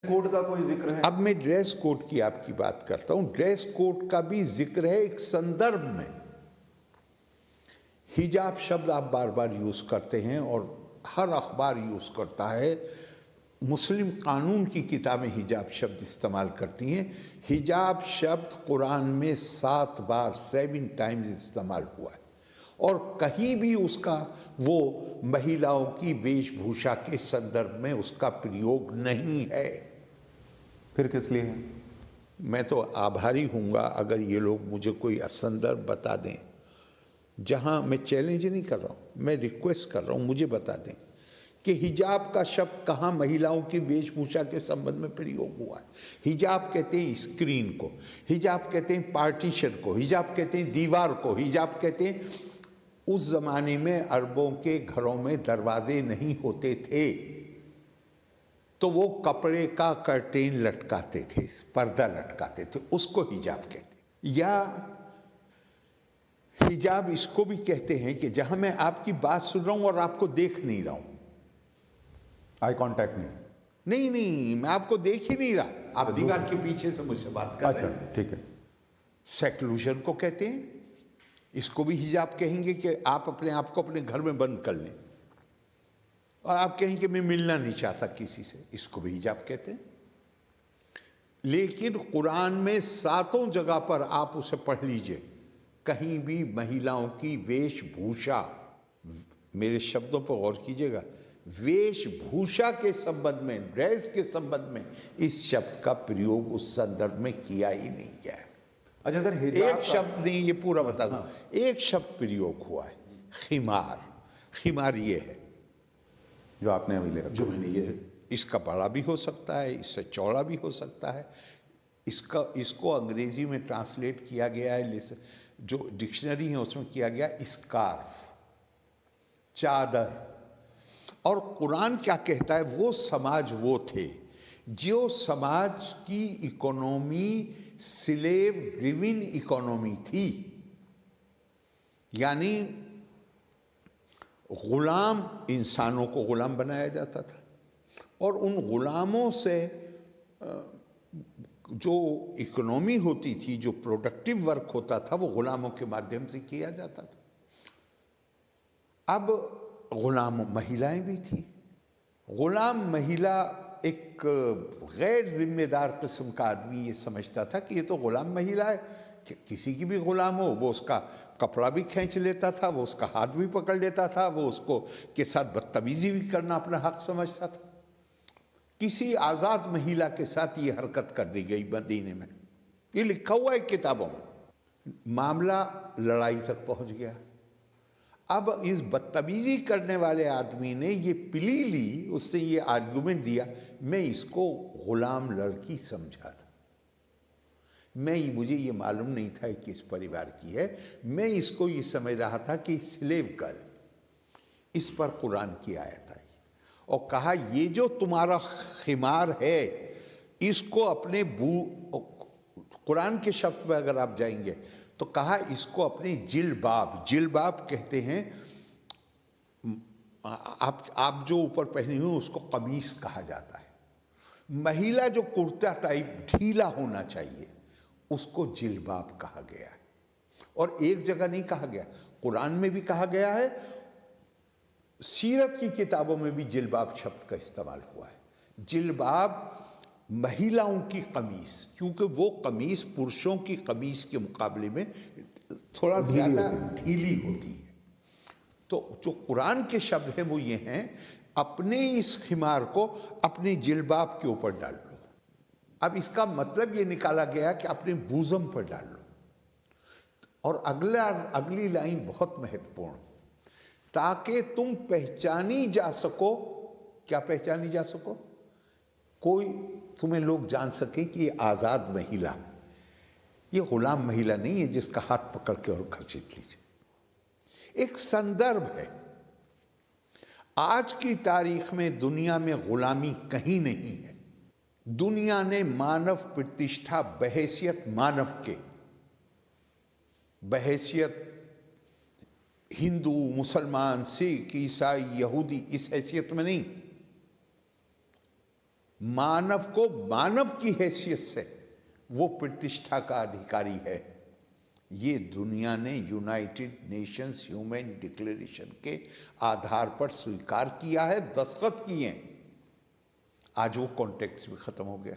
Code का कोई जिक्र है? अब मैं ड्रेस कोड की आपकी बात करता हूं। ड्रेस कोड का भी जिक्र है एक संदर्भ में। हिजाब शब्द आप बार बार यूज करते हैं और हर अखबार यूज करता है। मुस्लिम कानून की किताबें हिजाब शब्द इस्तेमाल करती हैं। हिजाब शब्द कुरान में 7 बार 7 टाइम्स इस्तेमाल हुआ है और कहीं भी उसका वो महिलाओं की वेशभूषा के संदर्भ में उसका प्रयोग नहीं है। फिर किस लिए है? मैं तो आभारी हूँगा अगर ये लोग मुझे कोई संदर्भ बता दें जहाँ, मैं चैलेंज नहीं कर रहा हूँ, मैं रिक्वेस्ट कर रहा हूँ, मुझे बता दें कि हिजाब का शब्द कहाँ महिलाओं की वेशभूषा के संबंध में प्रयोग हुआ है। हिजाब कहते हैं स्क्रीन को, हिजाब कहते हैं पार्टीशन को, हिजाब कहते हैं दीवार को, हिजाब कहते हैं, उस जमाने में अरबों के घरों में दरवाजे नहीं होते थे तो वो कपड़े का कर्टेन लटकाते थे, पर्दा लटकाते थे, उसको हिजाब कहते। या हिजाब इसको भी कहते हैं कि जहां मैं आपकी बात सुन रहा हूं और आपको देख नहीं रहा हूं, आई कांटेक्ट नहीं। नहीं, मैं आपको देख ही नहीं रहा, आप दीवार के पीछे से मुझसे बात कर रहे हैं। अच्छा, ठीक है। सेक्लूजन को कहते हैं, इसको भी हिजाब कहेंगे कि आप अपने आप को अपने घर में बंद कर लें और आप कहें कि मैं मिलना नहीं चाहता किसी से, इसको भी हिजाब कहते हैं। लेकिन कुरान में 7 जगह पर आप उसे पढ़ लीजिए, कहीं भी महिलाओं की वेशभूषा, मेरे शब्दों पर गौर कीजिएगा, वेशभूषा के संबंध में, ड्रेस के संबंध में इस शब्द का प्रयोग उस संदर्भ में किया ही नहीं गया है। अच्छा सर, एक शब्द नहीं, ये पूरा बता दूं, एक शब्द प्रयोग हुआ है, खिमार। खिमार ये है जो आपने अभी लिखा, जो मैंने ये, इसका बड़ा भी हो सकता है, इससे चौड़ा भी हो सकता है। इसको अंग्रेजी में ट्रांसलेट किया गया है, जो डिक्शनरी है उसमें किया गया स्कार्फ, चादर। और कुरान क्या कहता है, वो समाज वो थे जो समाज की इकोनॉमी स्लेव ड्रिवन इकोनॉमी थी, यानी गुलाम इंसानों को गुलाम बनाया जाता था और उन गुलामों से जो इकोनॉमी होती थी, जो प्रोडक्टिव वर्क होता था, वो गुलामों के माध्यम से किया जाता था। अब गुलाम महिलाएं भी थी। गुलाम महिला एक गैर जिम्मेदार किस्म का आदमी ये समझता था कि ये तो गुलाम महिला है, कि किसी की भी गुलाम हो, वो उसका कपड़ा भी खींच लेता था, वो उसका हाथ भी पकड़ लेता था, वो उसको के साथ बदतमीजी भी करना अपना हक समझता था। किसी आज़ाद महिला के साथ ये हरकत कर दी गई मदीने में, ये लिखा हुआ है किताबों में। मामला लड़ाई तक पहुंच गया। अब इस बदतमीजी करने वाले आदमी ने ये प्ली ली, उसने ये आर्गुमेंट दिया, मैं इसको गुलाम लड़की समझा था, मुझे ये मालूम नहीं था कि किस परिवार की है, मैं इसको ये समझ रहा था कि स्लेव गर्ल। इस पर कुरान की आयत आई और कहा ये जो तुम्हारा खिमार है, इसको अपने कुरान के शब्द में अगर आप जाएंगे तो कहा इसको अपने जिलबाब, जिलबाब कहते हैं, आप जो ऊपर पहनी हुई उसको कमीज कहा जाता है। महिला जो कुर्ता टाइप ढीला होना चाहिए उसको जिलबाब कहा गया है। और एक जगह नहीं कहा गया, कुरान में भी कहा गया है, सीरत की किताबों में भी जिलबाब शब्द का इस्तेमाल हुआ है। जिलबाब महिलाओं की कमीज, क्योंकि वो कमीज पुरुषों की कमीज के मुकाबले में थोड़ा ज्यादा ढीली होती है। तो जो कुरान के शब्द हैं वो ये हैं, अपने इस खिमार को अपने जिलबाब के ऊपर डाल लो। अब इसका मतलब ये निकाला गया कि अपने बूज़म पर डाल लो। और अगली लाइन बहुत महत्वपूर्ण, ताकि तुम पहचानी जा सको। क्या पहचानी जा सको? कोई तुम्हें लोग जान सके कि ये आजाद महिला, ये गुलाम महिला नहीं है जिसका हाथ पकड़ के और घसीट लीजिए। एक संदर्भ है। आज की तारीख में दुनिया में गुलामी कहीं नहीं है। दुनिया ने मानव प्रतिष्ठा बहैसियत मानव के, बहैसियत हिंदू, मुसलमान, सिख, ईसाई, यहूदी, इस हैसियत में नहीं, मानव को मानव की हैसियत से वो प्रतिष्ठा का अधिकारी है। ये दुनिया ने यूनाइटेड नेशंस ह्यूमन डिक्लेरेशन के आधार पर स्वीकार किया है, दस्तखत किए हैं। आज वो कॉन्टेक्स्ट भी खत्म हो गया।